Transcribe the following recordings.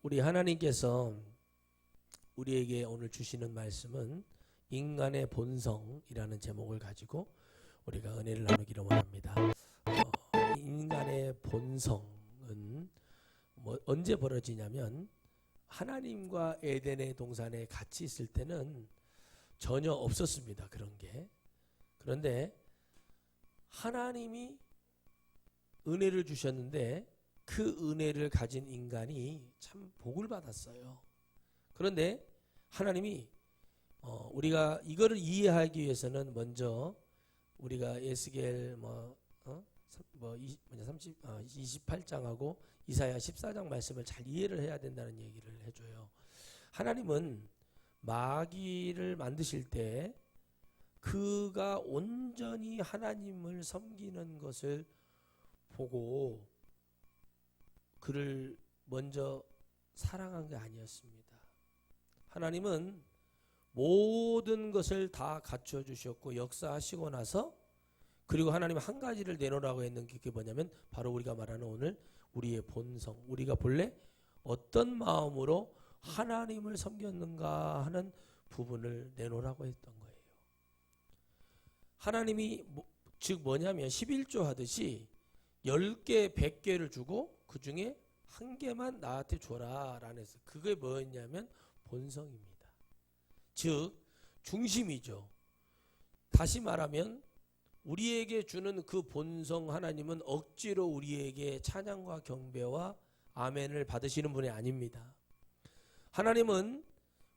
우리 하나님께서 우리에게 오늘 주시는 말씀은 인간의 본성이라는 제목을 가지고 우리가 은혜를 나누기를 원합니다. 인간의 본성은 언제 벌어지냐면 하나님과 에덴의 동산에 같이 있을 때는 전혀 없었습니다. 그런 게. 그런데 하나님이 은혜를 주셨는데 그 은혜를 가진 인간이 참 복을 받았어요. 그런데 하나님이 우리가 이거를 이해하기 위해서는 먼저 우리가 에스겔 28장하고 이사야 14장 말씀을 잘 이해를 해야 된다는 얘기를 해줘요. 하나님은 마귀를 만드실 때 그가 온전히 하나님을 섬기는 것을 보고 그를 먼저 사랑한 게 아니었습니다. 하나님은 모든 것을 다 갖춰 주셨고 역사하시고 나서 그리고 하나님 한 가지를 내놓으라고 했는 게 뭐냐면 바로 우리가 말하는 오늘 우리의 본성, 우리가 본래 어떤 마음으로 하나님을 섬겼는가 하는 부분을 내놓으라고 했던 거예요. 하나님이 즉 뭐냐면 11조 하듯이 10개, 100개를 주고 그 중에 한 개만 나한테 줘라 라는 해서 그게 뭐였냐면 본성입니다. 즉 중심이죠. 다시 말하면 우리에게 주는 그 본성 하나님은 억지로 우리에게 찬양과 경배와 아멘을 받으시는 분이 아닙니다. 하나님은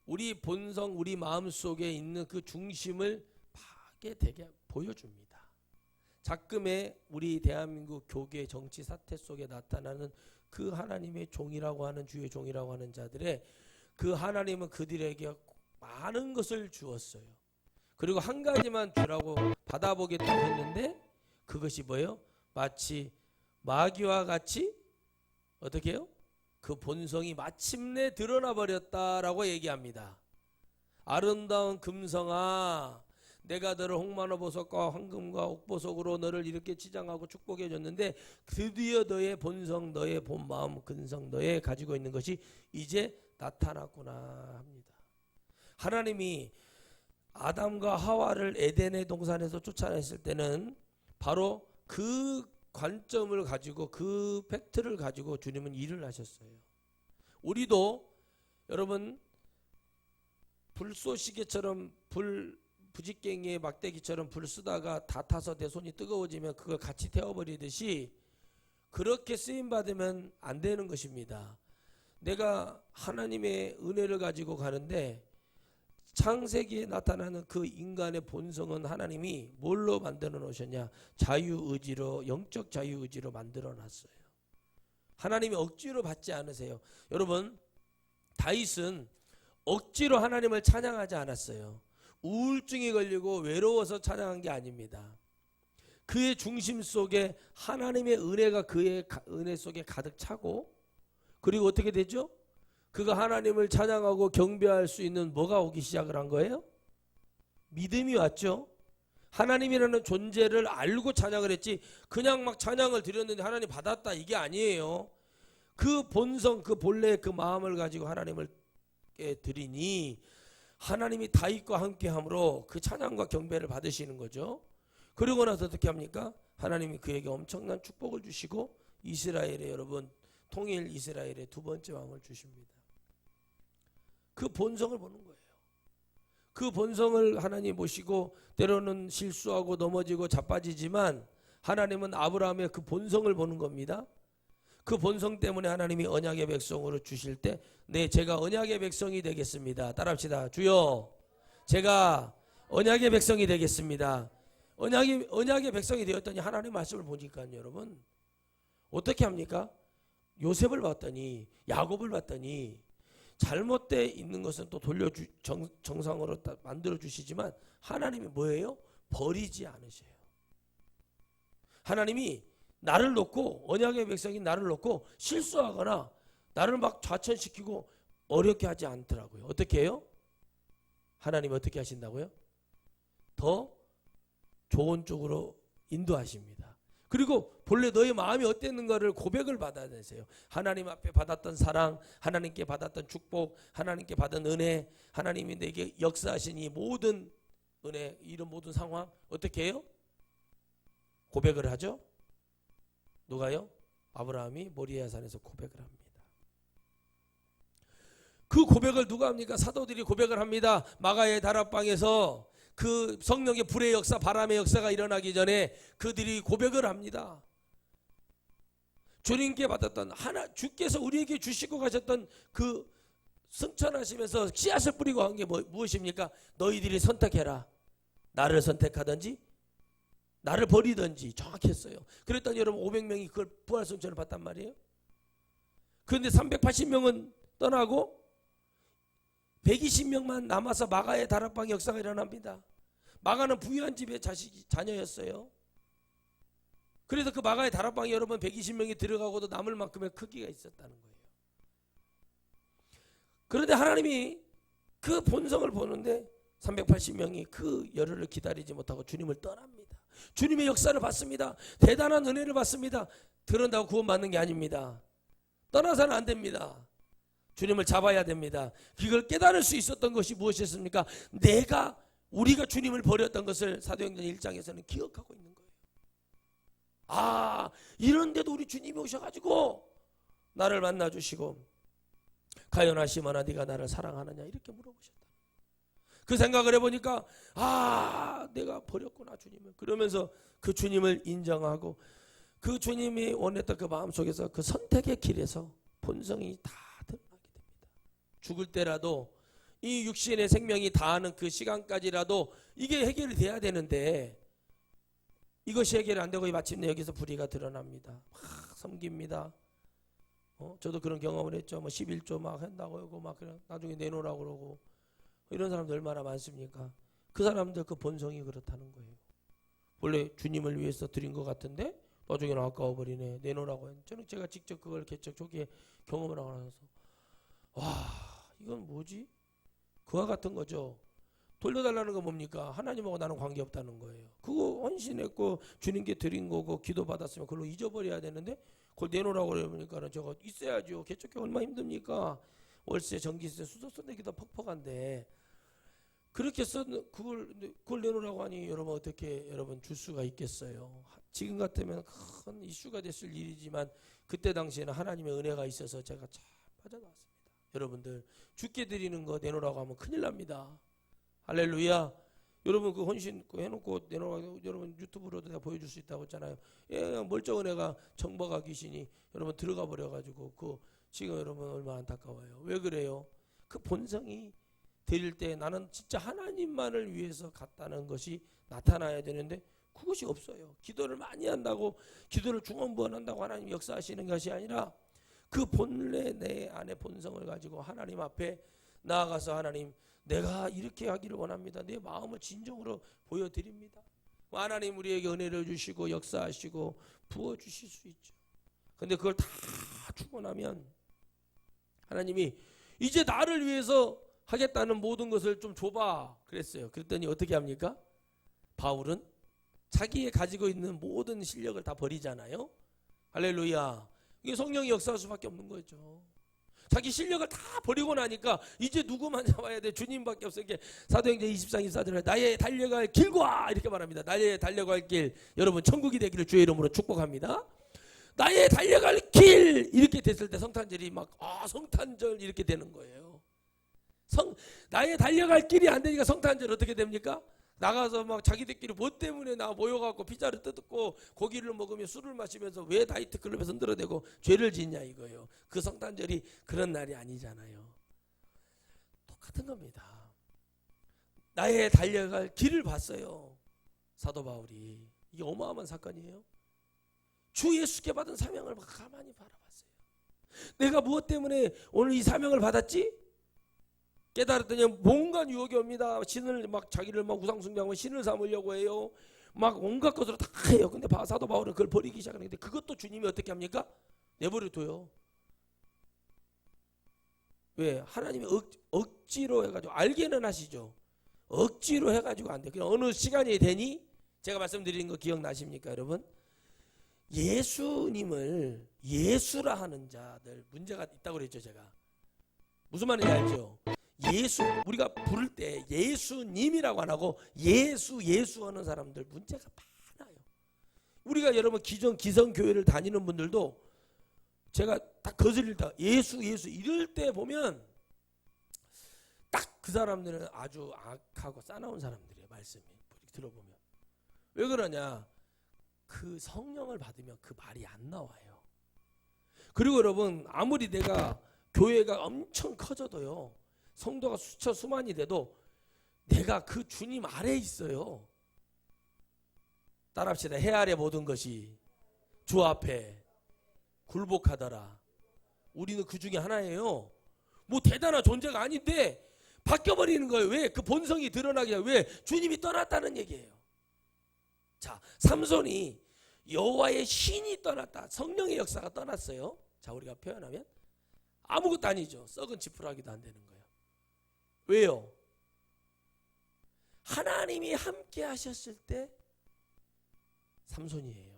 우리 본성, 우리 마음속에 있는 그 중심을 되게 보여줍니다. 작금의 우리 대한민국 교계 정치 사태 속에 나타나는 그 하나님의 종이라고 하는 주의 종이라고 하는 자들의 그 하나님은 그들에게 많은 것을 주었어요. 그리고 한 가지만 주라고 받아보겠다고 했는데 그것이 뭐예요? 마치 마귀와 같이 어떻게 해요? 그 본성이 마침내 드러나 버렸다라고 얘기합니다. 아름다운 금성아, 내가 너를 홍마노 보석과 황금과 옥보석으로 너를 이렇게 치장하고 축복해 줬는데 드디어 너의 본성, 너의 본 마음, 근성, 너의 가지고 있는 것이 이제 나타났구나 합니다. 하나님이 아담과 하와를 에덴의 동산에서 쫓아냈을 때는 바로 그 관점을 가지고 그 팩트를 가지고 주님은 일을 하셨어요. 우리도 여러분 불쏘시개처럼 부직갱이의 막대기처럼 불 쓰다가 다 타서 내 손이 뜨거워지면 그걸 같이 태워버리듯이 그렇게 쓰임받으면 안 되는 것입니다. 내가 하나님의 은혜를 가지고 가는데 창세기에 나타나는 그 인간의 본성은 하나님이 뭘로 만들어 놓으셨냐? 자유의지로, 영적 자유의지로 만들어 놨어요. 하나님이 억지로 받지 않으세요. 여러분, 다윗은 억지로 하나님을 찬양하지 않았어요. 우울증이 걸리고 외로워서 찬양한 게 아닙니다. 그의 중심 속에 하나님의 은혜가 그의 은혜 속에 가득 차고 그리고 어떻게 되죠? 그가 하나님을 찬양하고 경배할 수 있는 뭐가 오기 시작을 한 거예요? 믿음이 왔죠. 하나님이라는 존재를 알고 찬양을 했지 그냥 막 찬양을 드렸는데 하나님 받았다 이게 아니에요. 그 본성, 그 본래의 그 마음을 가지고 하나님을 드리니 하나님이 다윗과 함께함으로 그 찬양과 경배를 받으시는 거죠. 그러고 나서 어떻게 합니까? 하나님이 그에게 엄청난 축복을 주시고 이스라엘의 여러분 통일 이스라엘의 두 번째 왕을 주십니다. 그 본성을 보는 거예요. 그 본성을 하나님 보시고 때로는 실수하고 넘어지고 자빠지지만 하나님은 아브라함의 그 본성을 보는 겁니다. 그 본성 때문에 하나님이 언약의 백성으로 주실 때 네, 제가 언약의 백성이 되겠습니다. 따라합시다. 주여, 제가 언약의 백성이 되겠습니다. 언약의 백성이 되었더니 하나님 말씀을 보니까 여러분 어떻게 합니까? 요셉을 봤더니 야곱을 봤더니 잘못되어 있는 것은 또 정상으로 만들어 주시지만 하나님이 뭐예요? 버리지 않으셔요. 하나님이 나를 놓고 언약의 백성인 나를 놓고 실수하거나 나를 막 좌천시키고 어렵게 하지 않더라고요. 어떻게 해요? 하나님 어떻게 하신다고요? 더 좋은 쪽으로 인도하십니다. 그리고 본래 너의 마음이 어땠는가를 고백을 받아내세요. 하나님 앞에 받았던 사랑, 하나님께 받았던 축복, 하나님께 받은 은혜, 하나님이 내게 역사하신 이 모든 은혜, 이런 모든 상황 어떻게 해요? 고백을 하죠. 누가요? 아브라함이 모리아 산에서 고백을 합니다. 그 고백을 누가 합니까? 사도들이 고백을 합니다. 마가의 다락방에서 그 성령의 불의 역사, 바람의 역사가 일어나기 전에 그들이 고백을 합니다. 주님께 받았던 주께서 우리에게 주시고 가셨던 그 승천하시면서 씨앗을 뿌리고 한 게 무엇입니까? 너희들이 선택해라. 나를 선택하든지 나를 버리든지. 정확히 했어요. 그랬더니 여러분 500명이 그걸 부활승천을 받단 말이에요. 그런데 380명은 떠나고 120명만 남아서 마가의 다락방 역사가 일어납니다. 마가는 부유한 집의 자녀였어요. 그래서 그 마가의 다락방에 여러분 120명이 들어가고도 남을 만큼의 크기가 있었다는 거예요. 그런데 하나님이 그 본성을 보는데 380명이 그 열흘을 기다리지 못하고 주님을 떠납니다. 주님의 역사를 받습니다. 대단한 은혜를 받습니다. 그런다고 구원받는 게 아닙니다. 떠나서는 안 됩니다. 주님을 잡아야 됩니다. 이걸 깨달을 수 있었던 것이 무엇이었습니까? 우리가 주님을 버렸던 것을 사도행전 1장에서는 기억하고 있는 거예요. 아, 이런데도 우리 주님이 오셔가지고 나를 만나주시고 가요나 시모나 네가 나를 사랑하느냐 이렇게 물어보셨다. 그 생각을 해보니까 내가 버렸구나 주님을. 그러면서 그 주님을 인정하고 그 주님이 원했던 그 마음속에서 그 선택의 길에서 본성이 다 드러나게 됩니다. 죽을 때라도 이 육신의 생명이 다하는 그 시간까지라도 이게 해결이 돼야 되는데 이것이 해결이 안 되고 마침내 여기서 불의가 드러납니다. 막 섬깁니다. 저도 그런 경험을 했죠. 11조 막 한다고 하고 막 나중에 내놓으라고 그러고 이런 사람들 얼마나 많습니까? 그 사람들 그 본성이 그렇다는 거예요. 원래 주님을 위해서 드린 것 같은데 나중에는 아까워 버리네. 내놓으라고 했는데 저는 제가 직접 그걸 조기에 경험을 하고 나서 이건 뭐지? 그와 같은 거죠. 돌려달라는 건 뭡니까? 하나님하고 나는 관계없다는 거예요. 그거 헌신했고 주님께 드린 거고 기도받았으면 그걸로 잊어버려야 되는데 그걸 내놓으라고 그러니까 저거 있어야죠. 개척기 얼마나 힘듭니까? 월세, 전기세, 수도세 내기도 퍽퍽한데 그렇게 그걸 내놓으라고 하니 여러분 어떻게 여러분 줄 수가 있겠어요? 지금 같으면 큰 이슈가 됐을 일이지만 그때 당시에는 하나님의 은혜가 있어서 제가 잘 빠져나왔습니다. 여러분들 주께 드리는 거 내놓으라고 하면 큰일 납니다. 할렐루야. 여러분 그 헌신 해놓고 내놓으라고 여러분 유튜브로도 내가 보여줄 수 있다고 했잖아요. 멀쩡한 애가 정보가 귀신이 여러분 들어가 버려가지고 지금 여러분 얼마나 안타까워요. 왜 그래요? 그 본성이 드릴 때 나는 진짜 하나님만을 위해서 갔다는 것이 나타나야 되는데 그것이 없어요. 기도를 많이 한다고 기도를 중언부언한다고 하나님 역사하시는 것이 아니라 그 본래 내 안의 본성을 가지고 하나님 앞에 나아가서 하나님 내가 이렇게 하기를 원합니다. 내 마음을 진정으로 보여드립니다. 하나님 우리에게 은혜를 주시고 역사하시고 부어주실 수 있죠. 근데 그걸 다 주고 나면 하나님이 이제 나를 위해서 하겠다는 모든 것을 좀 줘봐 그랬어요. 그랬더니 어떻게 합니까? 바울은 자기의 가지고 있는 모든 실력을 다 버리잖아요. 할렐루야. 이게 성령이 역사할 수밖에 없는 거죠. 자기 실력을 다 버리고 나니까 이제 누구만 잡아야 돼? 주님밖에 없으니까 사도행전 24장 24절에 나의 달려갈 길과 이렇게 말합니다. 나의 달려갈 길 여러분 천국이 되기를 주의 이름으로 축복합니다. 나의 달려갈 길 이렇게 됐을 때 성탄절이 성탄절 이렇게 되는 거예요. 나의 달려갈 길이 안 되니까 성탄절 어떻게 됩니까? 나가서 막 자기들끼리 뭐 때문에 모여갖고 피자를 뜯고 고기를 먹으며 술을 마시면서 왜 나이트클럽에서 흔들어대고 죄를 짓냐 이거예요. 그 성탄절이 그런 날이 아니잖아요. 똑같은 겁니다. 나의 달려갈 길을 봤어요. 사도 바울이. 이게 어마어마한 사건이에요. 주 예수께 받은 사명을 가만히 바라봤어요. 내가 무엇 때문에 오늘 이 사명을 받았지? 깨달았더니 뭔가 유혹이 옵니다. 자기를 우상숭배하고 신을 삼으려고 해요. 온갖 것으로 다 해요. 근데 사도 바울은 그걸 버리기 시작하는데 그것도 주님이 어떻게 합니까? 내버려둬요. 왜? 하나님이 억지로 해가지고 알게는 하시죠. 억지로 해가지고 안 돼. 그냥 어느 시간이 되니 제가 말씀드린 거 기억나십니까 여러분? 예수님을 예수라 하는 자들 문제가 있다고 그랬죠. 제가 무슨 말인지 알죠? 예수, 우리가 부를 때 예수님이라고 안 하고 예수 하는 사람들 문제가 많아요. 우리가 여러분 기성교회를 다니는 분들도 제가 딱 거슬릴 때 예수 이럴 때 보면 딱 그 사람들은 아주 악하고 싸나운 사람들이에요. 말씀이 들어보면. 왜 그러냐? 그 성령을 받으면 그 말이 안 나와요. 그리고 여러분, 아무리 내가 교회가 엄청 커져도요, 성도가 수만이 돼도 내가 그 주님 아래에 있어요. 따라합시다. 해 아래 모든 것이 주 앞에 굴복하더라. 우리는 그 중에 하나예요. 뭐 대단한 존재가 아닌데 바뀌어버리는 거예요. 왜? 그 본성이 드러나게. 왜? 주님이 떠났다는 얘기예요. 자, 삼손이 여호와의 신이 떠났다. 성령의 역사가 떠났어요. 자, 우리가 표현하면 아무것도 아니죠. 썩은 지푸라기도 안 되는 거예요. 왜요? 하나님이 함께 하셨을 때 삼손이에요.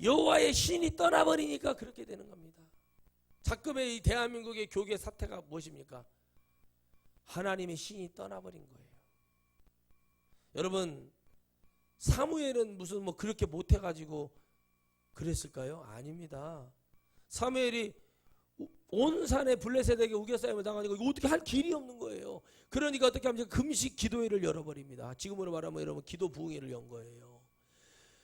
여호와의 신이 떠나버리니까 그렇게 되는 겁니다. 자금의 이 대한민국의 교계 사태가 무엇입니까? 하나님의 신이 떠나버린 거예요. 여러분, 사무엘은 무슨 뭐 그렇게 못해가지고 그랬을까요? 아닙니다. 사무엘이 온 산에 블레셋에게 우겨싸임을 당하니까 이거 어떻게 할 길이 없는 거예요. 그러니까 어떻게 하면 금식 기도회를 열어버립니다. 지금으로 말하면 여러분 기도 부흥회를 연 거예요.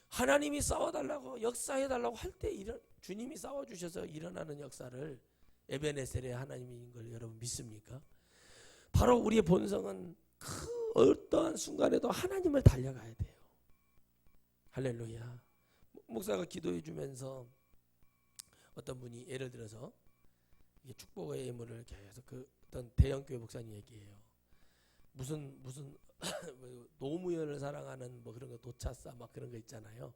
하나님이 싸워달라고 역사해달라고 할 때 주님이 싸워주셔서 일어나는 역사를 에베네셀의 하나님인 걸 여러분 믿습니까? 바로 우리의 본성은 그 어떠한 순간에도 하나님을 달려가야 돼요. 할렐루야. 목사가 기도해 주면서 어떤 분이 예를 들어서 축복의 예물을 계속 그 어떤 대형교회 목사님 얘기해요. 무슨 노무현을 사랑하는 뭐 그런 거 도차사 막 그런 거 있잖아요.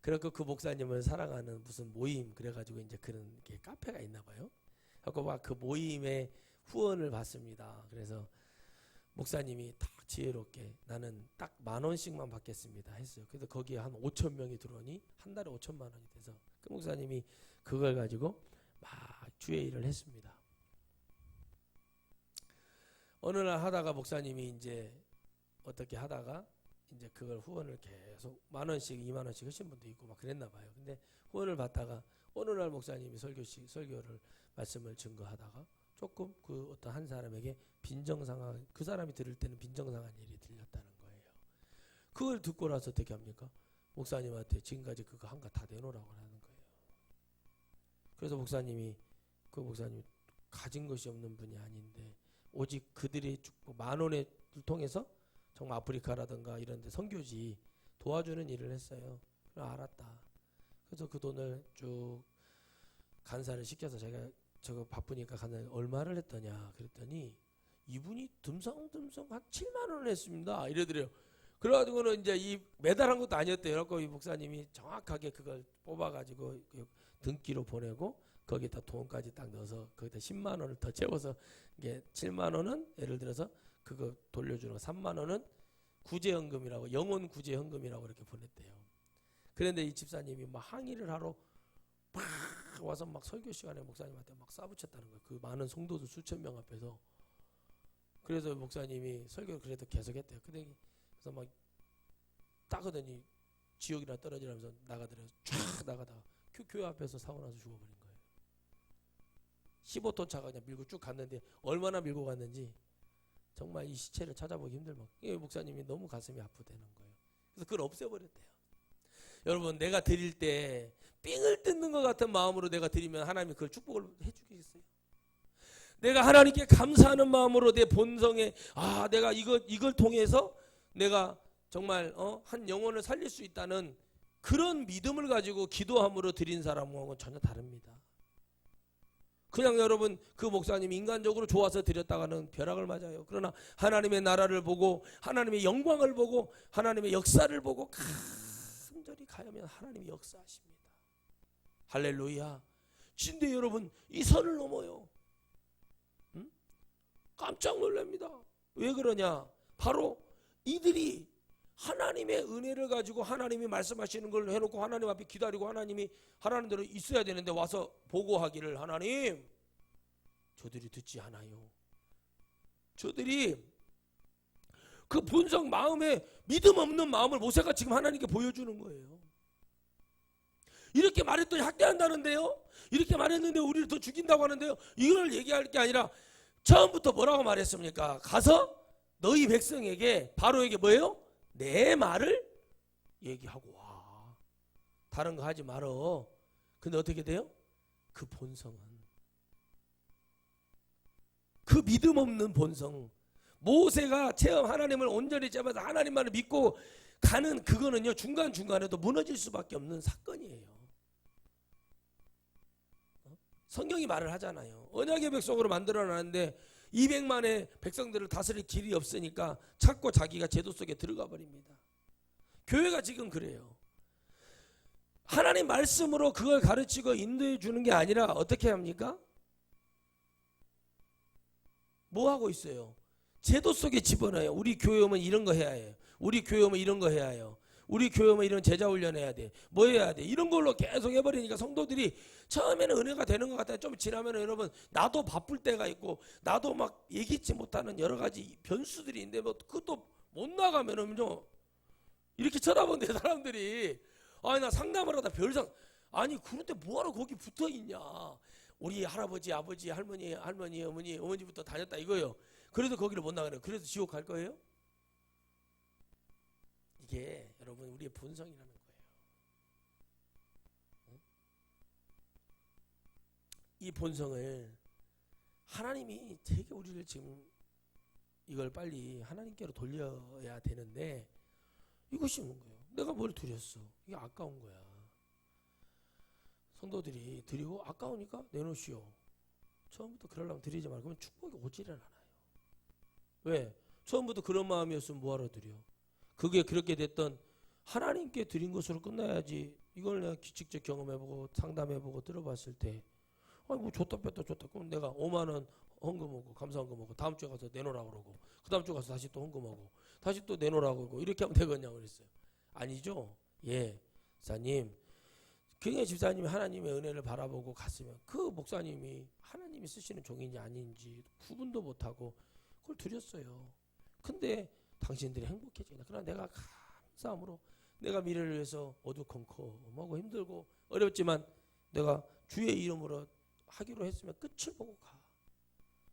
그래서 그 목사님을 사랑하는 무슨 모임 그래가지고 이제 그런 게 카페가 있나 봐요. 하고 막 그 모임에 후원을 받습니다. 그래서 목사님이 딱 지혜롭게 나는 딱 10,000원씩만 받겠습니다 했어요. 그래서 거기에 한 5,000명이 들어오니 한 달에 5,000만 원이 돼서 그 목사님이 그걸 가지고 막 주의 일을 했습니다. 어느 날 하다가 목사님이 이제 어떻게 하다가 이제 그걸 후원을 계속 10,000원씩 20,000원씩 하신 분도 있고 막 그랬나 봐요. 근데 후원을 받다가 어느 날 목사님이 설교를 말씀을 증거하다가 조금 그 어떤 한 사람에게 빈정상한 그 사람이 들을 때는 빈정상한 일이 들렸다는 거예요. 그걸 듣고 나서 어떻게 합니까? 목사님한테 지금까지 그거 한가 다 내놓으라고 하는 거예요. 그래서 목사님이 가진 것이 없는 분이 아닌데 오직 그들이 10,000원을 통해서 정말 아프리카라든가 이런 데 선교지 도와주는 일을 했어요. 알았다. 그래서 그 돈을 쭉 간사를 시켜서 제가 저거 바쁘니까 간사를 얼마를 했더냐 그랬더니 이분이 듬성듬성 한 7만 원을 했습니다. 이러더래요. 그래가지고는 이제 이 매달한 것도 아니었대요. 그래서 이 목사님이 정확하게 그걸 뽑아가지고 등기로 보내고 거기다 돈까지 딱 넣어서 거기다 10만 원을 더 채워서 이게 7만 원은 예를 들어서 그거 돌려주는 거 3만 원은 구제연금이라고 영혼 구제연금이라고 이렇게 보냈대요. 그런데 이 집사님이 막 항의를 하러 막 와서 막 설교 시간에 목사님한테 막 싸붙였다는 거예요. 그 많은 성도들 수천 명 앞에서. 그래서 목사님이 설교를 그래도 계속했대요. 그래서 막 따거더니 지옥이나 떨어지라면서 나가더래요. 쫙 나가다가 교회 앞에서 사고 나서 죽어버린 거예요. 15톤 차가 그냥 밀고 쭉 갔는데 얼마나 밀고 갔는지 정말 이 시체를 찾아보기 힘들고 목사님이 너무 가슴이 아프다는 거예요. 그래서 그걸 없애버렸대요. 여러분 내가 드릴 때 삥을 뜯는 것 같은 마음으로 내가 드리면 하나님이 그걸 축복을 해주겠어요? 내가 하나님께 감사하는 마음으로 내 본성에 내가 이걸 통해서 내가 정말 한 영혼을 살릴 수 있다는 그런 믿음을 가지고 기도함으로 드린 사람하고는 전혀 다릅니다. 그냥 여러분 그 목사님이 인간적으로 좋아서 드렸다가는 벼락을 맞아요. 그러나 하나님의 나라를 보고 하나님의 영광을 보고 하나님의 역사를 보고 간절히 가야면 하나님이 역사하십니다. 할렐루야. 진데 여러분 이 선을 넘어요. 깜짝 놀랍니다. 왜 그러냐? 바로 이들이 하나님의 은혜를 가지고 하나님이 말씀하시는 걸 해놓고 하나님 앞에 기다리고 하나님이 하라는 대로 있어야 되는데 와서 보고하기를 하나님 저들이 듣지 않아요. 저들이 그 본성 마음에 믿음 없는 마음을 모세가 지금 하나님께 보여주는 거예요. 이렇게 말했더니 학대한다는데요. 이렇게 말했는데 우리를 더 죽인다고 하는데요. 이걸 얘기할 게 아니라 처음부터 뭐라고 말했습니까? 가서 너희 백성에게 바로에게 뭐예요? 내 말을 얘기하고 와. 다른 거 하지 말어. 근데 어떻게 돼요? 그 본성은 그 믿음 없는 본성, 모세가 체험 하나님을 온전히 잡아서 하나님만을 믿고 가는 그거는요 중간중간에도 무너질 수밖에 없는 사건이에요. 성경이 말을 하잖아요. 언약의 백성으로 만들어놨는데 200만의 백성들을 다스릴 길이 없으니까 찾고 자기가 제도 속에 들어가 버립니다. 교회가 지금 그래요. 하나님 말씀으로 그걸 가르치고 인도해 주는 게 아니라 어떻게 합니까? 뭐 하고 있어요? 제도 속에 집어넣어요. 우리 교회 오면 이런 거 해야 해요. 우리 교회 오면 이런 거 해야 해요. 우리 교회 오면 이런 제자 훈련해야 돼. 뭐 해야 돼. 이런 걸로 계속 해버리니까 성도들이 처음에는 은혜가 되는 것 같아요. 좀 지나면 여러분 나도 바쁠 때가 있고 나도 막 얘기치 못하는 여러 가지 변수들이 있는데 뭐 그것도 못 나가면은 좀 이렇게 쳐다보는데 사람들이 아니 나 상담을 하다 별상 아니 그런데 뭐하러 거기 붙어 있냐. 우리 할아버지 아버지 할머니 어머니부터 다녔다 이거예요. 그래서 거기를 못 나가요. 그래서 지옥 갈 거예요? 이게 여러분 우리의 본성이라는 거예요. 이 본성을 하나님이 되게 우리를 지금 이걸 빨리 하나님께로 돌려야 되는데 이것이 뭔 거예요? 내가 뭘 드렸어? 이게 아까운 거야. 성도들이 드리고 아까우니까 내놓으시오. 처음부터 그러려면 드리지 말고 그러면 축복이 오지를 않아요. 왜? 처음부터 그런 마음이었으면 뭐하러 드려? 그게 그렇게 됐던 하나님께 드린 것으로 끝나야지. 이걸 내가 직접 경험해보고 상담해보고 들어봤을 때 아이고 줬다 뺐다 줬다 그럼 내가 5만 원 헌금하고 감사헌금하고 다음 주에 가서 내놓으라고 그러고 그 다음 주에 가서 다시 또 헌금하고 다시 또 내놓으라고 그러고 이렇게 하면 되겠냐고 그랬어요. 아니죠. 예, 목사님 그냥 집사님이 하나님의 은혜를 바라보고 갔으면 그 목사님이 하나님이 쓰시는 종인지 아닌지 구분도 못하고 그걸 드렸어요. 근데 당신들이 행복해지겠다. 그러나 내가 감사함으로 내가 미래를 위해서 어두컴컴하고 힘들고 어렵지만 내가 주의 이름으로 하기로 했으면 끝을 보고 가.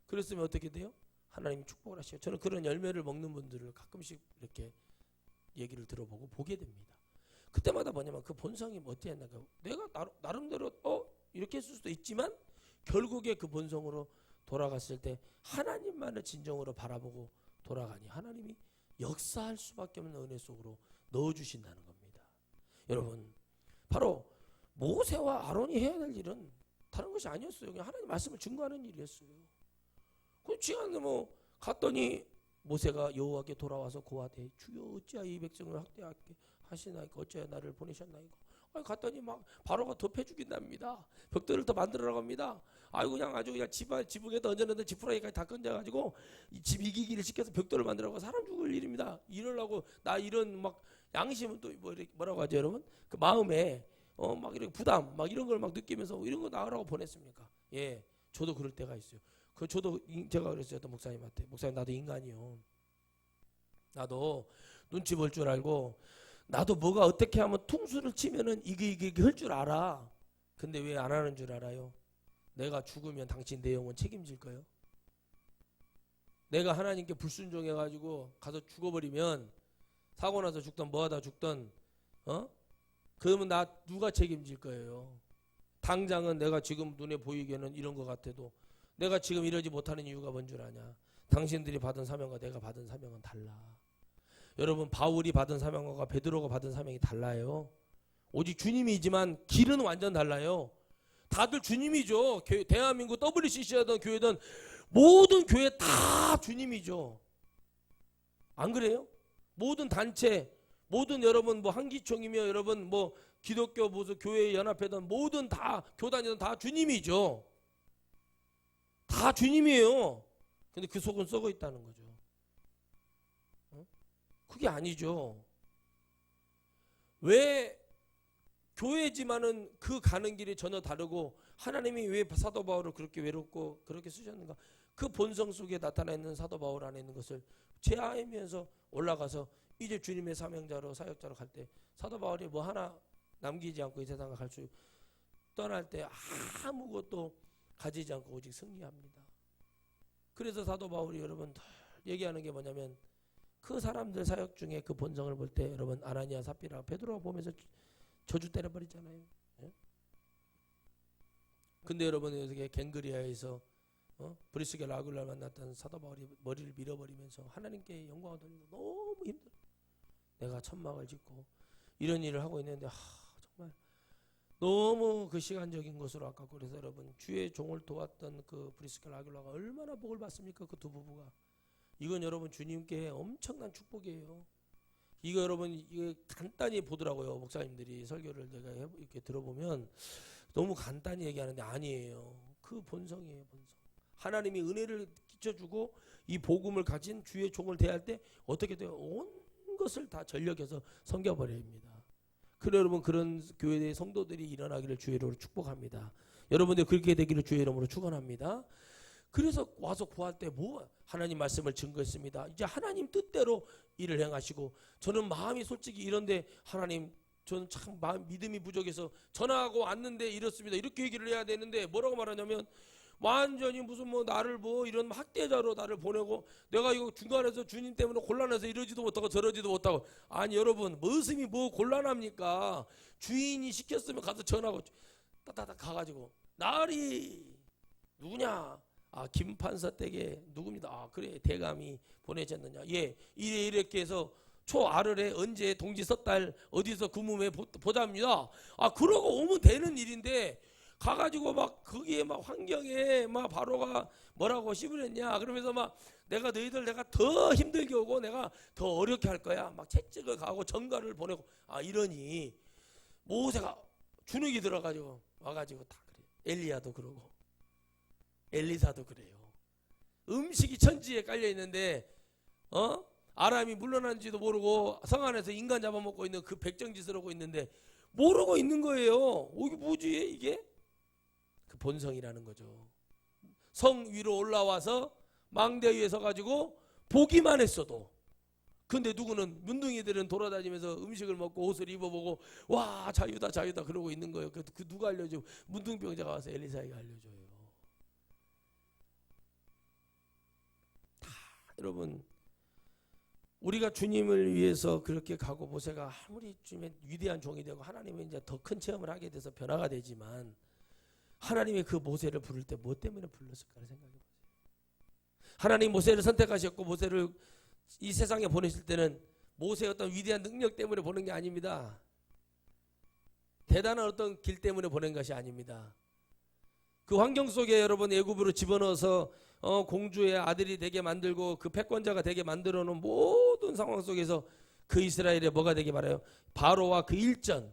그랬으면 어떻게 돼요? 하나님이 축복을 하시고 저는 그런 열매를 먹는 분들을 가끔씩 이렇게 얘기를 들어보고 보게 됩니다. 그때마다 뭐냐면 그 본성이 어땠나 내가 나름대로 이렇게 했을 수도 있지만 결국에 그 본성으로 돌아갔을 때 하나님만을 진정으로 바라보고 돌아가니 하나님이 역사할 수밖에 없는 은혜 속으로 넣어주신다는 겁니다. 여러분 바로 모세와 아론이 해야 될 일은 다른 것이 아니었어요. 그냥 하나님 말씀을 증거하는 일이었어요. 그 지금 뭐 갔더니 모세가 여호와께 돌아와서 고하되 주여 어찌하여 이 백성을 학대하게 하시나이까 어찌하여 나를 보내셨나이까. 갔더니 막 바로가 덮여 죽인답니다. 벽돌을 더 만들어라고 합니다. 아이고 그냥 아주 그냥 지붕에다 얹어놓는 지푸라기까지 다 건져가지고 집 이기기를 시켜서 벽돌을 만들어라고 사람 죽을 일입니다. 이러려고 나 이런 막 양심은 또 뭐라고 하죠 여러분? 그 마음에 막 이렇게 부담 막 이런 걸 막 느끼면서 이런 거 나으라고 보냈습니까? 예, 저도 그럴 때가 있어요. 저도 제가 그랬어요. 또 목사님한테 목사님 나도 인간이요. 나도 눈치 볼 줄 알고 나도 뭐가 어떻게 하면 퉁수를 치면은 이게 할 줄 알아. 근데 왜 안 하는 줄 알아요? 내가 죽으면 당신 내 영혼 책임질 거예요? 내가 하나님께 불순종해가지고 가서 죽어버리면 사고 나서 죽던 뭐하다 죽던 그러면 나 누가 책임질 거예요? 당장은 내가 지금 눈에 보이기에는 이런 것 같아도 내가 지금 이러지 못하는 이유가 뭔 줄 아냐? 당신들이 받은 사명과 내가 받은 사명은 달라. 여러분 바울이 받은 사명과 베드로가 받은 사명이 달라요. 오직 주님이지만 길은 완전 달라요. 다들 주님이죠. 대한민국 WCC 하던 교회든 모든 교회 다 주님이죠. 안 그래요? 모든 단체 모든 여러분 뭐 한기총이며 여러분 뭐 기독교 무슨 교회 연합회든 모든 다 교단이든 다 주님이죠. 다 주님이에요. 근데 그 속은 썩어 있다는 거죠. 그게 아니죠. 왜 교회지만은 그 가는 길이 전혀 다르고 하나님이 왜 사도 바울을 그렇게 외롭고 그렇게 쓰셨는가? 그 본성 속에 나타나 있는 사도 바울 안에 있는 것을 제하면서 올라가서 이제 주님의 사명자로 사역자로 갈 때 사도 바울이 뭐 하나 남기지 않고 이 세상을 갈 수 떠날 때 아무것도 가지지 않고 오직 승리합니다. 그래서 사도 바울이 여러분 얘기하는 게 뭐냐면 그 사람들 사역 중에 그 본성을 볼 때 여러분 아나니아 삽비라 베드로가 보면서 저주 때려버리잖아요. 예? 근데 여러분 여기 갱그리아에서 브리스게 라굴라를 만났던 사도 바울이 머리를 밀어버리면서 하나님께 영광을 돌리고 너무 힘들어. 내가 천막을 짓고 이런 일을 하고 있는데 정말 너무 그 시간적인 것으로 아깝고 그래서 여러분 주의 종을 도왔던 그 브리스게 라굴라가 얼마나 복을 받습니까? 그 두 부부가. 이건 여러분 주님께 엄청난 축복이에요. 이거 여러분 이거 간단히 보더라고요. 목사님들이 설교를 내가 이렇게 들어보면 너무 간단히 얘기하는데 아니에요. 그 본성이에요. 본성. 하나님이 은혜를 끼쳐주고 이 복음을 가진 주의 종을 대할 때 어떻게 돼요? 온 것을 다 전력해서 섬겨버립니다. 그래 여러분 그런 교회의 성도들이 일어나기를 주의 이름으로 축복합니다. 여러분들 그렇게 되기를 주의 이름으로 축원합니다. 그래서 와서 구할 때 뭐 하나님 말씀을 증거했습니다. 이제 하나님 뜻대로 일을 행하시고 저는 마음이 솔직히 이런데 하나님 저는 참 믿음이 부족해서 전화하고 왔는데 이렇습니다. 이렇게 얘기를 해야 되는데 뭐라고 말하냐면 완전히 무슨 뭐 나를 뭐 이런 학대자로 나를 보내고 내가 이거 중간에서 주님 때문에 곤란해서 이러지도 못하고 저러지도 못하고 아니 여러분 머슴이 뭐 곤란합니까? 주인이 시켰으면 가서 전화하고 따따따 가가지고 나리 누구냐? 김판사 댁에 누굽니다. 그래 대감이 보내졌느냐. 예 이렇게 해서 초 알을에 언제 동지 섣달 어디서 구문에 보답니다. 그러고 오면 되는 일인데 가가지고 막 거기에 막 환경에 막 바로가 뭐라고 씹으랬냐 그러면서 막 내가 너희들 내가 더 힘들게 오고 내가 더 어렵게 할 거야 막 채찍을 가고 전가를 보내고 이러니 모세가 주눅이 들어가지고 와가지고 다 그래. 엘리야도 그러고 엘리사도 그래요. 음식이 천지에 깔려 있는데 아람이 물러난지도 모르고 성 안에서 인간 잡아먹고 있는 그 백정짓을 하고 있는데 모르고 있는 거예요. 이게 뭐지 이게? 그 본성이라는 거죠. 성 위로 올라와서 망대 위에 서가지고 보기만 했어도 근데 누구는 문둥이들은 돌아다니면서 음식을 먹고 옷을 입어보고 와 자유다 자유다 그러고 있는 거예요. 그 누가 알려줘? 문둥병자가 와서 엘리사에게 알려줘요. 다 여러분 우리가 주님을 위해서 그렇게 가고 모세가 아무리 주님의 위대한 종이 되고 하나님의 이제 더 큰 체험을 하게 돼서 변화가 되지만 하나님이 그 모세를 부를 때 뭐 때문에 불렀을까를 생각해 보세요. 하나님 모세를 선택하셨고 모세를 이 세상에 보내실 때는 모세의 어떤 위대한 능력 때문에 보낸 게 아닙니다. 대단한 어떤 길 때문에 보낸 것이 아닙니다. 그 환경 속에 여러분 애굽으로 집어넣어서 공주의 아들이 되게 만들고 그 패권자가 되게 만들어 놓은 모든 상황 속에서 그 이스라엘에 뭐가 되게 말해요? 바로와 그 일전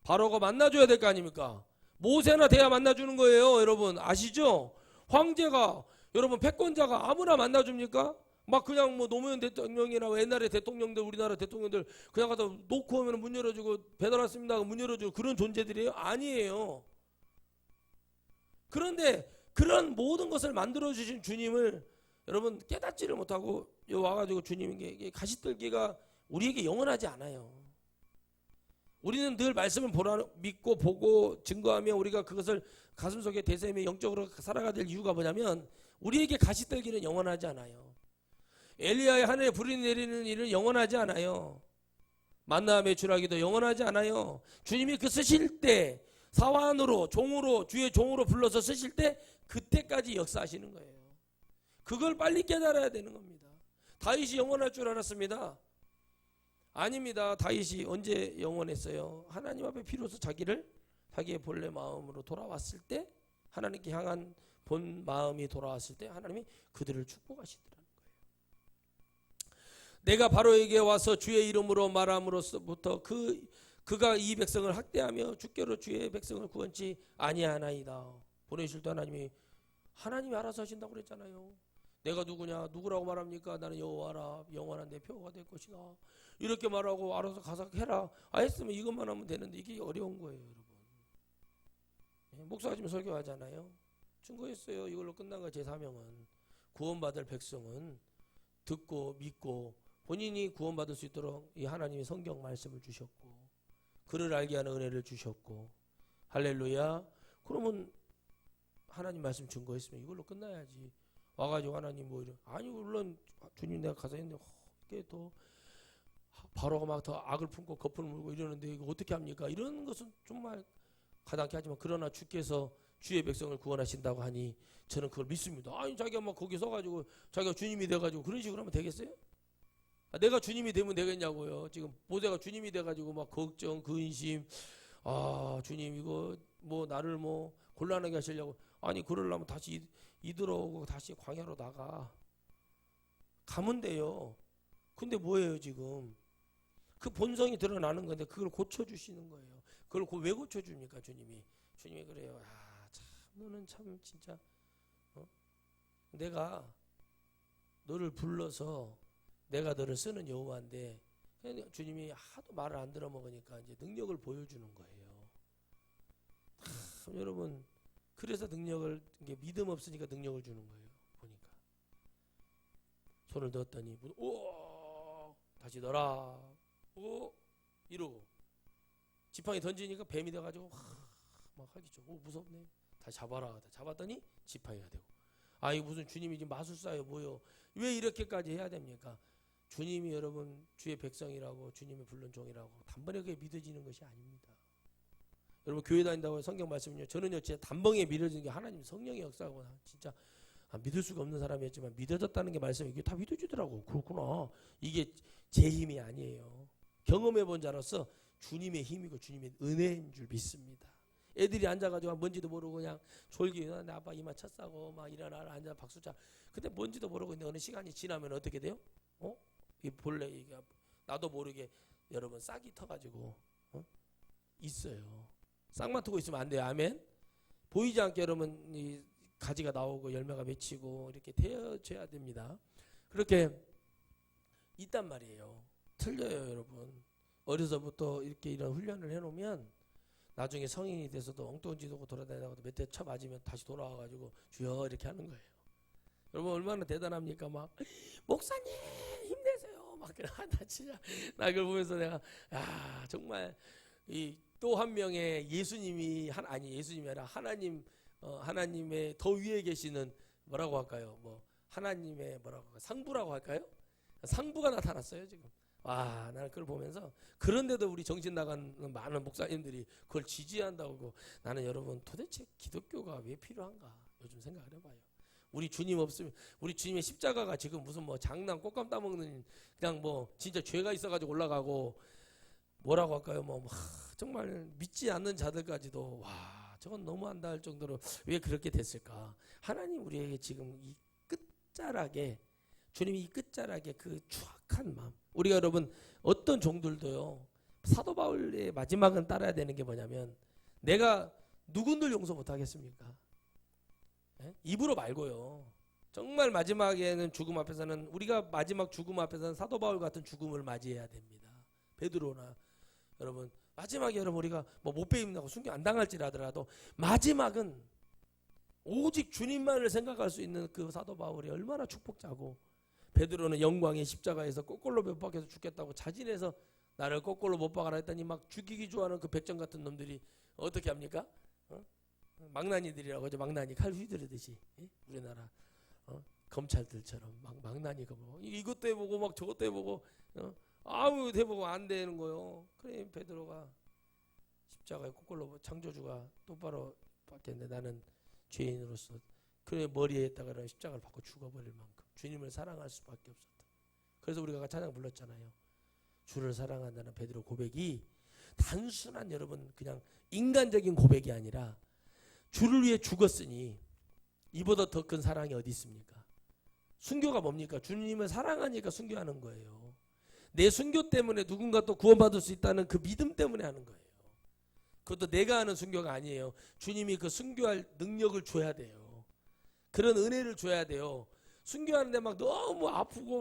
바로가 만나줘야 될 거 아닙니까? 모세나 돼야 만나주는 거예요. 여러분 아시죠? 황제가 여러분 패권자가 아무나 만나줍니까? 막 그냥 뭐 노무현 대통령이나 옛날에 대통령들 우리나라 대통령들 그냥 가서 놓고 오면 문 열어주고 배달 왔습니다 문 열어주고 그런 존재들이에요? 아니에요. 그런데 그런 모든 것을 만들어주신 주님을 여러분 깨닫지를 못하고 와가지고 주님에게 가시떨기가 우리에게 영원하지 않아요. 우리는 늘 말씀을 믿고 보고 증거하며 우리가 그것을 가슴속에 대세며 영적으로 살아가야 될 이유가 뭐냐면 우리에게 가시떨기는 영원하지 않아요. 엘리야의 하늘에 불이 내리는 일은 영원하지 않아요. 만나 매출하기도 영원하지 않아요. 주님이 그 쓰실 때 사환으로 종으로 주의 종으로 불러서 쓰실 때 그때까지 역사하시는 거예요. 그걸 빨리 깨달아야 되는 겁니다. 다윗이 영원할 줄 알았습니다. 아닙니다. 다윗이 언제 영원했어요? 하나님 앞에 비로소 자기의 본래 마음으로 돌아왔을 때 하나님께 향한 본 마음이 돌아왔을 때 하나님이 그들을 축복하시더라는 거예요. 내가 바로에게 와서 주의 이름으로 말함으로써부터 그가 이 백성을 학대하며 주께로 주의 백성을 구원치 아니하나이다. 보내실 때 하나님이 알아서 하신다고 그랬잖아요. 내가 누구냐? 누구라고 말합니까? 나는 여호와라. 영원한 내 표가 될 것이다. 이렇게 말하고 알아서 가서 해라. 했으면 이것만 하면 되는데 이게 어려운 거예요, 여러분. 목사가 지금 설교하잖아요. 증거했어요. 이걸로 끝난 거. 제 사명은 구원받을 백성은 듣고 믿고 본인이 구원받을 수 있도록 이 하나님의 성경 말씀을 주셨고 그를 알게 하는 은혜를 주셨고 할렐루야. 그러면 하나님 말씀 증거했으면 이걸로 끝나야지. 와가지고 하나님 뭐 이래. 아니 물론 주님 내가 가서 했는데 이게 또 바로가 막 더 악을 품고 거품을 물고 이러는데 이거 어떻게 합니까? 이런 것은 정말 가당케 하지만 그러나 주께서 주의 백성을 구원하신다고 하니 저는 그걸 믿습니다. 아니 자기가 막 거기 서가지고 자기가 주님이 돼가지고 그런 식으로 하면 되겠어요? 내가 주님이 되면 되겠냐고요. 지금 모세가 주님이 돼가지고 막 걱정 근심 주님 이거 뭐 나를 뭐 곤란하게 하시려고. 아니 그러려면 다시 이들어오고 다시 광야로 나가 가면 돼요. 근데 뭐예요 지금? 그 본성이 드러나는 건데 그걸 고쳐주시는 거예요. 그걸 왜 고쳐줍니까 주님이? 주님이 그래요. 참 너는 참 진짜 내가 너를 불러서 내가 너를 쓰는 여호와인데 주님이 하도 말을 안 들어먹으니까 이제 능력을 보여주는 거예요. 여러분 그래서 능력을 이게 믿음 없으니까 능력을 주는 거예요. 보니까 손을 넣었더니 오 다시 넣어라 오 이러고 지팡이 던지니까 뱀이 돼가지고 막 하기죠. 오 무섭네. 다시 잡아라. 잡았더니 지팡이가 되고. 이거 무슨 주님이 지금 마술사예요 뭐요? 왜 이렇게까지 해야 됩니까? 주님이 여러분 주의 백성이라고 주님의 불른 종이라고 단번에 그게 믿어지는 것이 아닙니다. 여러분 교회 다닌다고 성경 말씀은요. 저는요 진짜 단번에 믿어지는 게 하나님 성령의 역사고 진짜 믿을 수가 없는 사람이었지만 믿어졌다는 게 말씀이 이게 다 믿어지더라고. 그렇구나. 이게 제 힘이 아니에요. 경험해 본 자로서 주님의 힘이고 주님의 은혜인 줄 믿습니다. 애들이 앉아가지고 뭔지도 모르고 그냥 졸기 내 아빠 이마 쳤싸고 막 일어나 앉아 박수자. 근데 뭔지도 모르고 있는데 어느 시간이 지나면 어떻게 돼요? 이 본래 이게 나도 모르게 여러분 싹이 터가지고 있어요. 싹만 트고 있으면 안 돼요. 아멘. 보이지 않게 여러분 이 가지가 나오고 열매가 맺히고 이렇게 되어져야 됩니다. 그렇게 있단 말이에요. 틀려요, 여러분. 어려서부터 이렇게 이런 훈련을 해놓으면 나중에 성인이 돼서도 엉뚱한 짓 하고 돌아다니다가도 몇 대 쳐 맞으면 다시 돌아와가지고 주여 이렇게 하는 거예요. 여러분 얼마나 대단합니까? 막 목사님 힘내세요. 막 나 진짜 나 그걸 보면서 내가 정말 이 또 한 명의 예수님이 예수님이 아니라 하나님 하나님의 더 위에 계시는 뭐라고 할까요? 뭐 하나님의 뭐라고 할까요? 상부라고 할까요? 상부가 나타났어요 지금. 나는 그걸 보면서 그런데도 우리 정신 나간 많은 목사님들이 그걸 지지한다고. 나는 여러분 도대체 기독교가 왜 필요한가 요즘 생각을 해봐요. 우리 주님 없으면 우리 주님의 십자가가 지금 무슨 뭐 장난 꽃감 따먹는 그냥 뭐 진짜 죄가 있어가지고 올라가고 뭐라고 할까요? 정말 믿지 않는 자들까지도 저건 너무한다 할 정도로 왜 그렇게 됐을까? 하나님 우리에게 지금 이 끝자락에 주님이 이 끝자락에 그 추악한 마음. 우리가 여러분 어떤 종들도요. 사도 바울의 마지막은 따라야 되는 게 뭐냐면 내가 누군들 용서 못하겠습니까? 입으로 말고요. 정말 마지막에는 죽음 앞에서는 우리가 마지막 죽음 앞에서는 사도 바울 같은 죽음을 맞이해야 됩니다. 베드로나 여러분 마지막에 여러분 우리가 뭐 못배임나고 순교 안 당할지라도 마지막은 오직 주님만을 생각할 수 있는 그 사도 바울이 얼마나 축복자고 베드로는 영광의 십자가에서 거꾸로 못 박혀서 죽겠다고 자진해서 나를 거꾸로 못 박아라 했더니 막 죽이기 좋아하는 그 백정 같은 놈들이 어떻게 합니까? 망나니들이라고 하죠. 망나니 칼 휘두르듯이 우리나라 검찰들처럼 망나니가 뭐 이것도 해보고 막 저것도 해보고 해보고 안 되는 거요. 그래 베드로가 십자가에 거꾸로 창조주가 똑바로 박혔는데 나는 죄인으로서 그래 머리에다가 십자가를 받고 죽어버릴 만큼 주님을 사랑할 수밖에 없었다. 그래서 우리가 찬양 불렀잖아요. 주를 사랑한다는 베드로 고백이 단순한 여러분 그냥 인간적인 고백이 아니라 주를 위해 죽었으니 이보다 더 큰 사랑이 어디 있습니까? 순교가 뭡니까? 주님을 사랑하니까 순교하는 거예요. 내 순교 때문에 누군가 또 구원받을 수 있다는 그 믿음 때문에 하는 거예요. 그것도 내가 하는 순교가 아니에요. 주님이 그 순교할 능력을 줘야 돼요. 그런 은혜를 줘야 돼요. 순교하는데 막 너무 아프고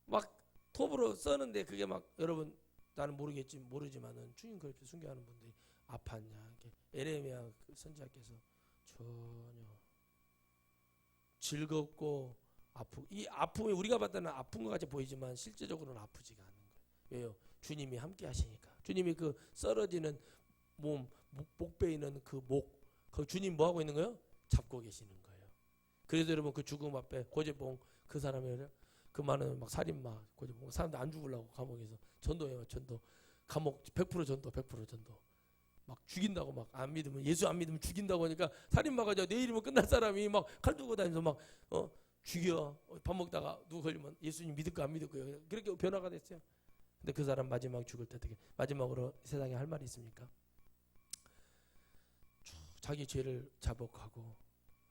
막 톱으로 써는데 그게 막 여러분 나는 모르지만은 주님 그렇게 순교하는 분들이 아팠냐 이렇게 에레미야 선지자께서 전혀 즐겁고 이 아픔이 우리가 봤을 때는 아픈 것 같이 보이지만 실제적으로는 아프지가 않은 거예요. 왜요? 주님이 함께 하시니까. 주님이 그 쓰러지는 몸, 목배에 있는 그 목, 그 주님 뭐 하고 있는 거예요? 잡고 계시는 거예요. 그래서 여러분 그 죽음 앞에 고재봉 그 사람이 그 많은 막 살인마 고재봉 사람들 안 죽으려고 감옥에서 전도해요. 전도 감옥 100% 전도 100% 전도 막 죽인다고 막 안 믿으면 예수 안 믿으면 죽인다고 하니까 살인마가 내일이면 끝날 사람이 막 칼 들고 다니면서 막 죽여 밥 먹다가 누구 걸리면 예수님 믿을까 안 믿을 거예요. 그렇게 변화가 됐어요. 근데 그 사람 마지막 죽을 때 어떻게 마지막으로 세상에 할 말이 있습니까? 자기 죄를 자복하고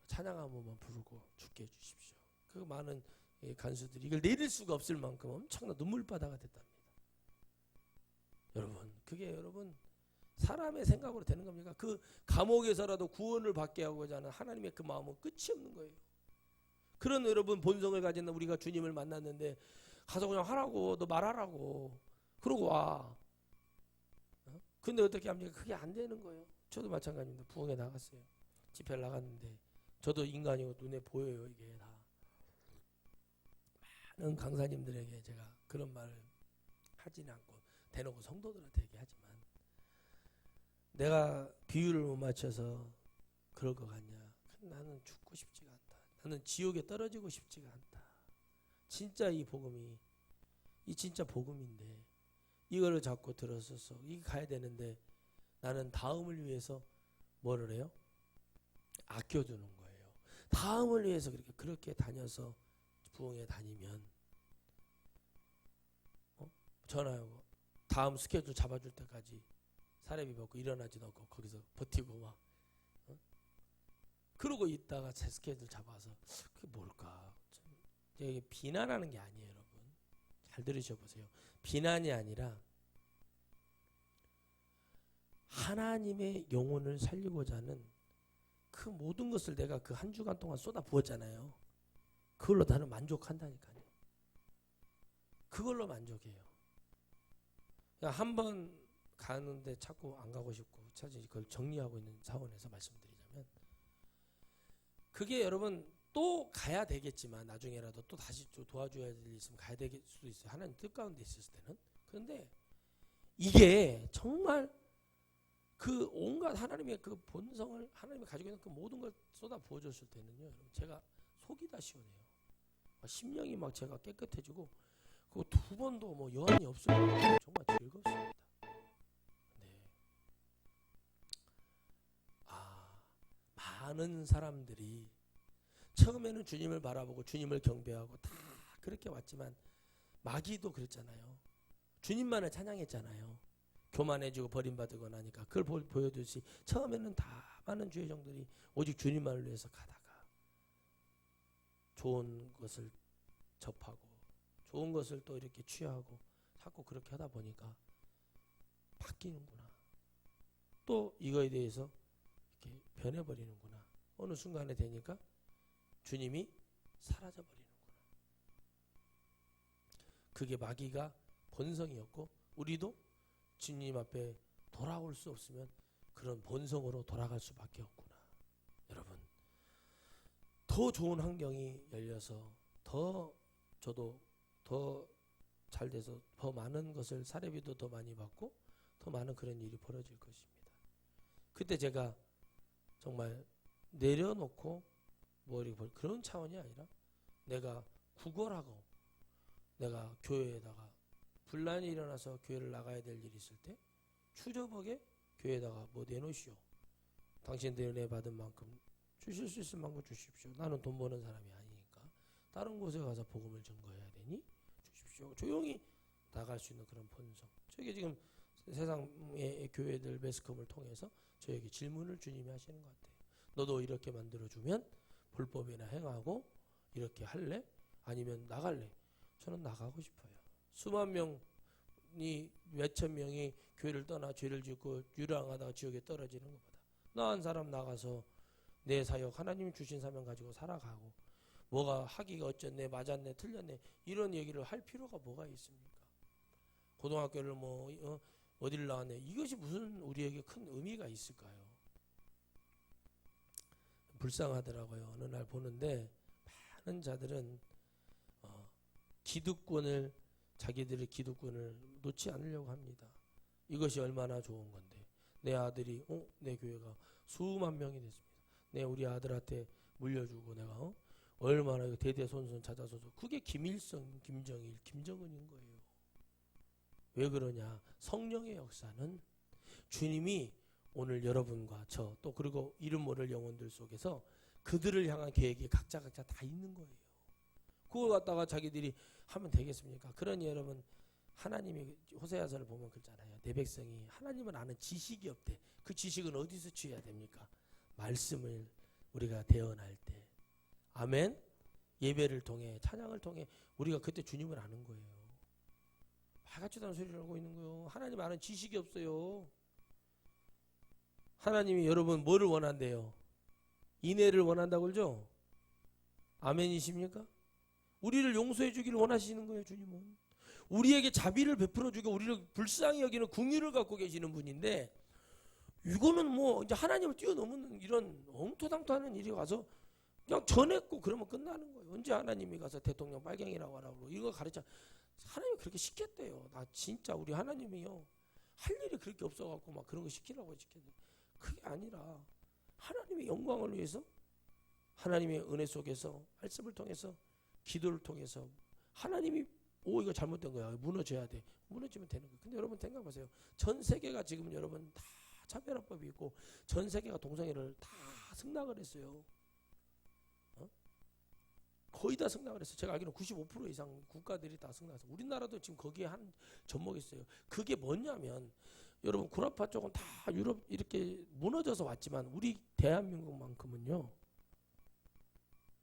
찬양 한 번만 부르고 죽게 해주십시오. 그 많은 간수들이 이걸 내릴 수가 없을 만큼 엄청난 눈물바다가 됐답니다. 여러분 그게 여러분 사람의 생각으로 되는 겁니까? 그 감옥에서라도 구원을 받게 하고자 하는 하나님의 그 마음은 끝이 없는 거예요. 그런 여러분 본성을 가진 우리가 주님을 만났는데 가서 그냥 하라고 너 말하라고 그러고 와. 근데 어떻게 합니까? 그게 안 되는 거예요. 저도 마찬가지입니다. 부흥에 나갔어요. 집회를 나갔는데 저도 인간이고 눈에 보여요. 이게 다 많은 강사님들에게 제가 그런 말을 하지는 않고 대놓고 성도들한테 얘기하지만 내가 비유를 못 맞춰서 그럴 것 같냐? 나는 죽고 싶지가 않다. 나는 지옥에 떨어지고 싶지가 않다. 진짜 이 복음이 이 진짜 복음인데 이거를 자꾸 들었어서 이게 가야 되는데 나는 다음을 위해서 뭐를 해요? 아껴두는 거예요. 다음을 위해서 그렇게 다녀서 부흥에 다니면 전화하고 다음 스케줄 잡아줄 때까지 사례비 받고 일어나지도 않고 거기서 버티고 막 그러고 있다가 제 스케줄 잡아서 그게 뭘까? 이게 비난하는 게 아니에요, 여러분. 잘 들으셔 보세요. 비난이 아니라 하나님의 영혼을 살리고자 하는 그 모든 것을 내가 그 한 주간 동안 쏟아 부었잖아요. 그걸로 나는 만족한다니까요. 그걸로 만족해요. 한 번 가는데 자꾸 안 가고 싶고 사실 그걸 정리하고 있는 차원에서 말씀드리자면 그게 여러분 또 가야 되겠지만 나중에라도 또 다시 좀 도와줘야 될 일 있으면 가야 될 수도 있어요. 하나님 뜻 가운데 있었을 때는. 그런데 이게 정말 그 온갖 하나님의 그 본성을 하나님이 가지고 있는 그 모든 걸 쏟아 부어줬을 때는요. 여러분 제가 속이 다 시원해요. 심령이 막 제가 깨끗해지고 그 두 번도 뭐 여한이 없을 정도로 정말 즐겁습니다. 네. 많은 사람들이 처음에는 주님을 바라보고 주님을 경배하고 다 그렇게 왔지만 마귀도 그랬잖아요. 주님만을 찬양했잖아요. 교만해지고 버림받고 나니까 그걸 보여주듯이 처음에는 다 많은 주의 종들이 오직 주님만을 위해서 가다가 좋은 것을 접하고 좋은 것을 또 이렇게 취하고 자꾸 그렇게 하다 보니까 바뀌는구나. 또 이거에 대해서 이렇게 변해버리는구나. 어느 순간에 되니까 주님이 사라져버리는구나. 그게 마귀가 본성이었고 우리도 주님 앞에 돌아올 수 없으면 그런 본성으로 돌아갈 수밖에 없구나. 여러분 더 좋은 환경이 열려서 더 저도 더 잘 돼서 더 많은 것을 사례비도 더 많이 받고 더 많은 그런 일이 벌어질 것입니다. 그때 제가 정말 내려놓고 그런 차원이 아니라 내가 구걸하고 내가 교회에다가 분란이 일어나서 교회를 나가야 될 일이 있을 때 추저벅에 교회에다가 뭐 내놓으시오. 당신들 은혜 받은 만큼 주실 수 있을 만큼 주십시오. 나는 돈 버는 사람이 아니니까 다른 곳에 가서 복음을 전거해야 되니 주십시오. 조용히 나갈 수 있는 그런 본성. 저게 지금 세상의 교회들 매스컴을 통해서 저에게 질문을 주님이 하시는 것 같아요. 너도 이렇게 만들어주면 불법이나 행하고 이렇게 할래? 아니면 나갈래? 저는 나가고 싶어요. 수만 명이 몇천 명이 교회를 떠나 죄를 짓고 유랑하다가 지옥에 떨어지는 것보다 나 한 사람 나가서 내 사역 하나님이 주신 사명 가지고 살아가고 뭐가 하기가 어쨌네, 맞았네, 틀렸네 이런 얘기를 할 필요가 뭐가 있습니까? 고등학교를 어디를 나왔네, 이것이 무슨 우리에게 큰 의미가 있을까요? 불쌍하더라고요. 어느 날 보는데 많은 자들은 기득권을, 자기들의 기득권을 놓지 않으려고 합니다. 이것이 얼마나 좋은 건데, 내 아들이 내 교회가 수만 명이 됐습니다. 내 우리 아들한테 물려주고 내가 얼마나 대대손손 찾아서서, 그게 김일성, 김정일, 김정은인 거예요. 왜 그러냐? 성령의 역사는 주님이 오늘 여러분과 저 또 그리고 이름 모를 영혼들 속에서 그들을 향한 계획이 각자 다 있는 거예요. 그걸 갖다가 자기들이 하면 되겠습니까? 그러니 여러분, 하나님이 호세아서를 보면 그러잖아요. 내 백성이 하나님을 아는 지식이 없대. 그 지식은 어디서 취해야 됩니까? 말씀을 우리가 대언할 때, 아멘. 예배를 통해, 찬양을 통해 우리가 그때 주님을 아는 거예요. 말같지도 않은 소리를 하고 있는 거예요. 하나님 아는 지식이 없어요. 하나님이 여러분 뭐를 원한대요? 인애를 원한다고 그러죠? 아멘이십니까? 우리를 용서해 주기를 원하시는 거예요. 주님은 우리에게 자비를 베풀어 주고 우리를 불쌍히 여기는 긍휼을 갖고 계시는 분인데, 이거는 이제 하나님을 뛰어넘는 이런 엉토당토하는 일이 와서 그냥 전했고 그러면 끝나는 거예요. 언제 하나님이 가서 대통령 빨갱이라고 하라고 이거 가르쳐? 하나님이 그렇게 시켰대요. 나 진짜 우리 하나님이요, 할 일이 그렇게 없어갖고 막 그런 거 시키라고 시켰는데, 그게 아니라 하나님의 영광을 위해서, 하나님의 은혜 속에서 말씀을 통해서, 기도를 통해서 하나님이 이거 잘못된 거야, 무너져야 돼, 무너지면 되는 거예요. 근데 여러분 생각하세요. 전 세계가 지금 여러분 다 차별화법이 있고 전 세계가 동성애를 다 승낙을 했어요. 거의 다 승낙을 했어요. 제가 알기로는 95% 이상 국가들이 다 승낙했어요. 우리나라도 지금 거기에 한 접목이 있어요. 그게 뭐냐면, 여러분 구라파 쪽은 다 유럽 이렇게 무너져서 왔지만 우리 대한민국만큼은요,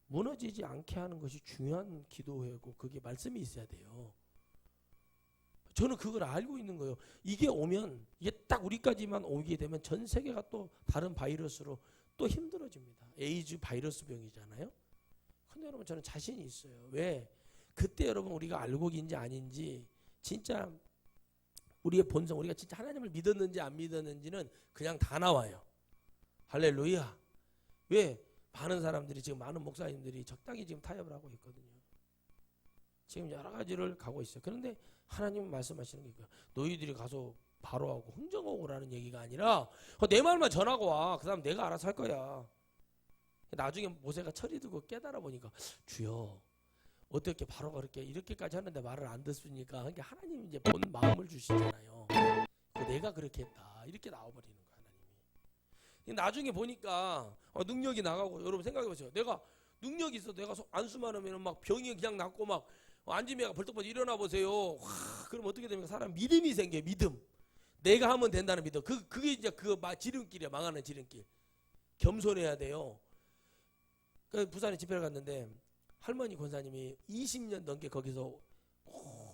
무너지지 않게 하는 것이 중요한 기도회고 그게 말씀이 있어야 돼요. 저는 그걸 알고 있는 거예요. 이게 오면, 이게 딱 우리까지만 오게 되면 전 세계가 또 다른 바이러스로 또 힘들어집니다. 에이즈 바이러스 병이잖아요. 근데 여러분 저는 자신이 있어요. 왜? 그때 여러분 우리가 알곡인지 아닌지, 진짜 우리의 본성, 우리가 진짜 하나님을 믿었는지 안 믿었는지는 그냥 다 나와요. 할렐루야. 왜? 많은 사람들이, 지금 많은 목사님들이 적당히 지금 타협을 하고 있거든요. 지금 여러 가지를 가고 있어요. 그런데 하나님은 말씀하시는 게 있고요. 너희들이 가서 바로하고 흥정하고라는 얘기가 아니라 내 말만 전하고 와. 그 다음 내가 알아서 할 거야. 나중에 모세가 철이 들고 깨달아 보니까, 주여 어떻게 바로가 이렇게까지 하는데 말을 안 듣습니까? 그러니까 하나님이 이제 본 마음을 주시잖아요. 내가 그렇게 했다, 이렇게 나와버리는 거야 하나님이. 나중에 보니까 능력이 나가고, 여러분 생각해보세요. 내가 능력이 있어, 내가 안수만 하면 막 병이 그냥 낫고 막 앉으면 벌떡벌떡 일어나 보세요. 그럼 어떻게 됩니까? 사람 믿음이 생겨요. 믿음. 내가 하면 된다는 믿음. 그게 이제 지름길이야. 망하는 지름길. 겸손해야 돼요. 부산에 집회를 갔는데 할머니 권사님이 20년 넘게 거기서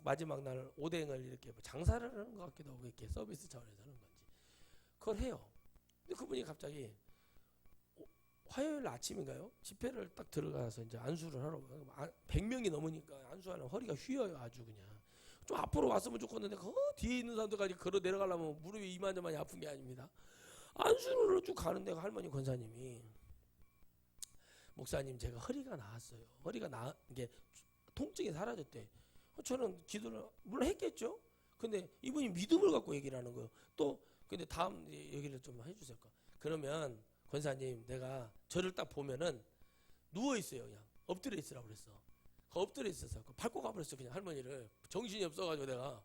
마지막 날 오뎅을 이렇게 장사를 하는 것 같기도 하고, 이렇게 서비스 차원에서 하는 건지 그걸 해요. 근데 그분이 갑자기 화요일 아침인가요? 집회를 딱 들어가서 이제 안수를 하러 100명이 넘으니까 안수하는 허리가 휘어요. 아주 그냥 좀 앞으로 왔으면 좋겠는데 그 뒤에 있는 사람들까지 걸어 내려가려면 무릎이 이만저만이 아픈 게 아닙니다. 안수를 쭉 가는데 할머니 권사님이, 목사님 제가 허리가 나았어요. 허리가 이게 통증이 사라졌대. 저는 기도를 물론 했겠죠. 근데 이분이 믿음을 갖고 얘기를 하는 거예요. 또 근데 다음 얘기를 좀 해주세요. 그러면 권사님, 내가 저를 딱 보면은 누워 있어요. 그냥 엎드려 있으라고 그랬어. 엎드려 있어서 밟고 가버렸어. 그냥 할머니를. 정신이 없어가지고 내가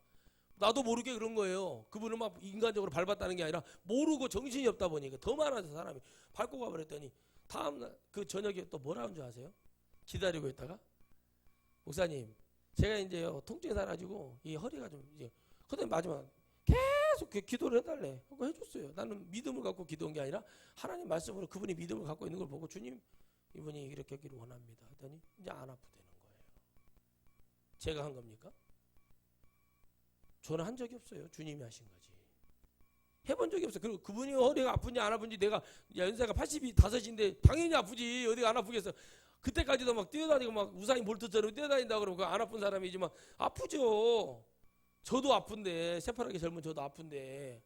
나도 모르게 그런 거예요. 그분을 막 인간적으로 밟았다는 게 아니라 모르고 정신이 없다 보니까 더 많아서 사람이 밟고 가버렸더니, 다음날 그 저녁에 또 뭐라는 줄 아세요? 기다리고 있다가, 목사님 제가 이제요 통증이 사라지고 이 허리가 좀 이제, 그다음에 마지막 계속 기도를 해달래 하고 해줬어요. 나는 믿음을 갖고 기도한 게 아니라 하나님 말씀으로 그분이 믿음을 갖고 있는 걸 보고, 주님 이분이 이렇게 하기를 원합니다 했더니 이제 안 아프다는 거예요. 제가 한 겁니까? 저는 한 적이 없어요. 주님이 하신 거지. 해본 적이 없어요. 그리고 그분이 허리가 아픈지 안 아픈지, 내가 연세가 85인데 당연히 아프지. 어디가 안 아프겠어. 그때까지도 막 뛰어다니고 막 우사인 볼트처럼 뛰어다닌다 그러면 그거 안 아픈 사람이지만 아프죠. 저도 아픈데 새파랗게 젊은 저도 아픈데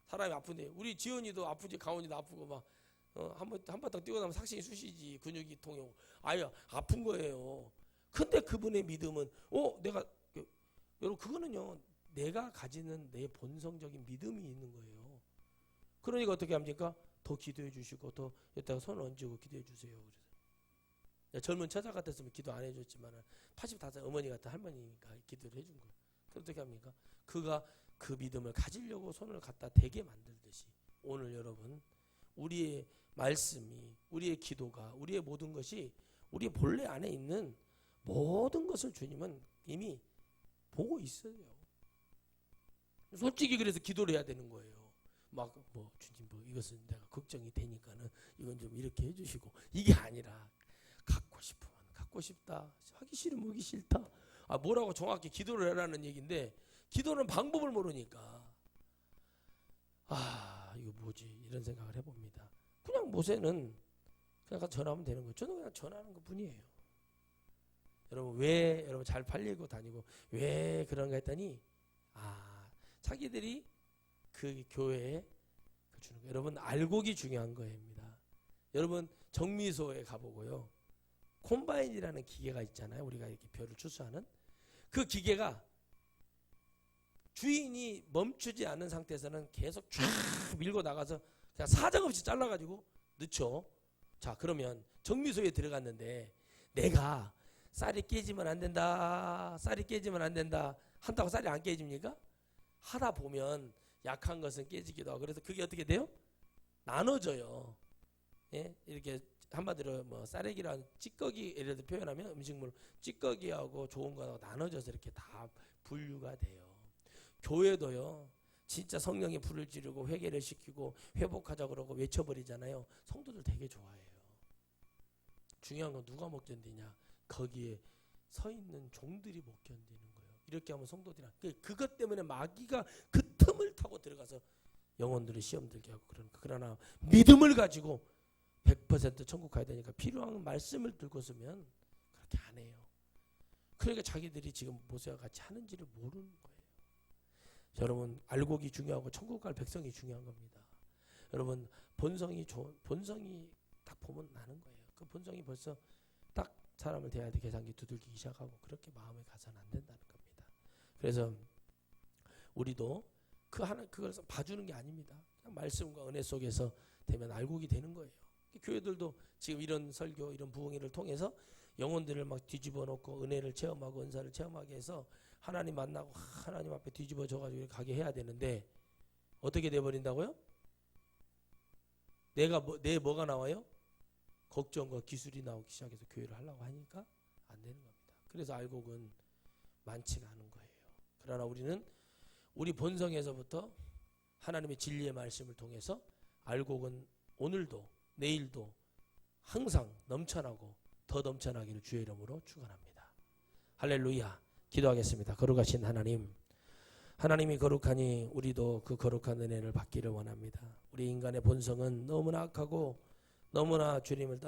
사람이 아픈데 우리 지연이도 아프지 강원이도 아프고 막 한바탕 뛰고 나면 삭신이 쑤시지 근육이 통해오고 아유 아픈 거예요. 근데 그분의 믿음은 내가 여러분 그거는요 내가 가지는 내 본성적인 믿음이 있는 거예요. 그러니까 어떻게 합니까? 더 기도해 주시고 더 여기다가 손을 얹고 기도해 주세요. 그래서 젊은 처자 같았으면 기도 안 해줬지만 85 어머니 같은 할머니가 기도를 해준 거예요. 그럼 어떻게 합니까? 그가 그 믿음을 가지려고 손을 갖다 대게 만들듯이 오늘 여러분 우리의 말씀이 우리의 기도가 우리의 모든 것이 우리의 본래 안에 있는 모든 것을 주님은 이미 보고 있어요. 솔직히 그래서 기도를 해야 되는 거예요. 막 주님 이것은 내가 걱정이 되니까는 이건 좀 이렇게 해주시고 이게 아니라 갖고 싶으면 갖고 싶다 하기 싫으면 하기 싫다 뭐라고 정확히 기도를 해라는 얘기인데 기도는 방법을 모르니까 이거 뭐지 이런 생각을 해봅니다. 그냥 모세는 그냥 전하면 되는 거예요. 저는 그냥 전하는 것 뿐이에요. 여러분 왜 여러분 잘 팔리고 다니고 왜 그런가 했더니 자기들이 그 교회에 주는 거. 여러분 알곡이 중요한 거입니다. 여러분 정미소에 가보고요. 콤바인이라는 기계가 있잖아요. 우리가 이렇게 벼를 추수하는 그 기계가 주인이 멈추지 않는 상태에서는 계속 쫙 밀고 나가서 그냥 사정없이 잘라가지고 넣죠. 자 그러면 정미소에 들어갔는데 내가 쌀이 깨지면 안 된다. 쌀이 깨지면 안 된다. 한다고 쌀이 안 깨집니까? 하다 보면 약한 것은 깨지기도 하고 그래서 그게 어떻게 돼요? 나눠져요. 예? 이렇게 한마디로 쌀액이라는 찌꺼기 예를 들어 표현하면 음식물 찌꺼기하고 좋은 거하고 나눠져서 이렇게 다 분류가 돼요. 교회도요. 진짜 성령의 불을 지르고 회개를 시키고 회복하자 그러고 외쳐버리잖아요. 성도들 되게 좋아해요. 중요한 건 누가 못 견디냐. 거기에 서 있는 종들이 못 견디는 거예요. 이렇게 하면 성도들이 그것 때문에 마귀가 그 틈을 타고 들어가서 영혼들을 시험 들게 하고 그러나 믿음을 가지고 100% 천국 가야 되니까 필요한 말씀을 들고 서면 그렇게 안 해요. 그러니까 자기들이 지금 모세와 같이 하는지를 모르는 거예요. 여러분 알곡이 중요하고 천국 갈 백성이 중요한 겁니다. 여러분 본성이 딱 보면 나는 거예요. 그 본성이 벌써 딱 사람을 대해야 돼 계산기 두들기기 시작하고 그렇게 마음에 가서는 안 된다는 겁니다. 그래서 우리도 그걸 봐주는 게 아닙니다. 그냥 말씀과 은혜 속에서 되면 알곡이 되는 거예요. 교회들도 지금 이런 설교 이런 부흥회를 통해서 영혼들을 막 뒤집어 놓고 은혜를 체험하고 은사를 체험하게 해서 하나님 만나고 하나님 앞에 뒤집어져가지고 가게 해야 되는데 어떻게 돼버린다고요? 내 뭐가 나와요? 걱정과 기술이 나오기 시작해서 교회를 하려고 하니까 안 되는 겁니다. 그래서 알곡은 많지가 않은 거예요. 그러나 우리는 우리 본성에서부터 하나님의 진리의 말씀을 통해서 알곡은 오늘도 내일도 항상 넘쳐나고 더 넘쳐나기를 주의 이름으로 축원합니다. 할렐루야. 기도하겠습니다. 거룩하신 하나님, 하나님이 거룩하니 우리도 그 거룩한 은혜를 받기를 원합니다. 우리 인간의 본성은 너무나 악하고 너무나 주님을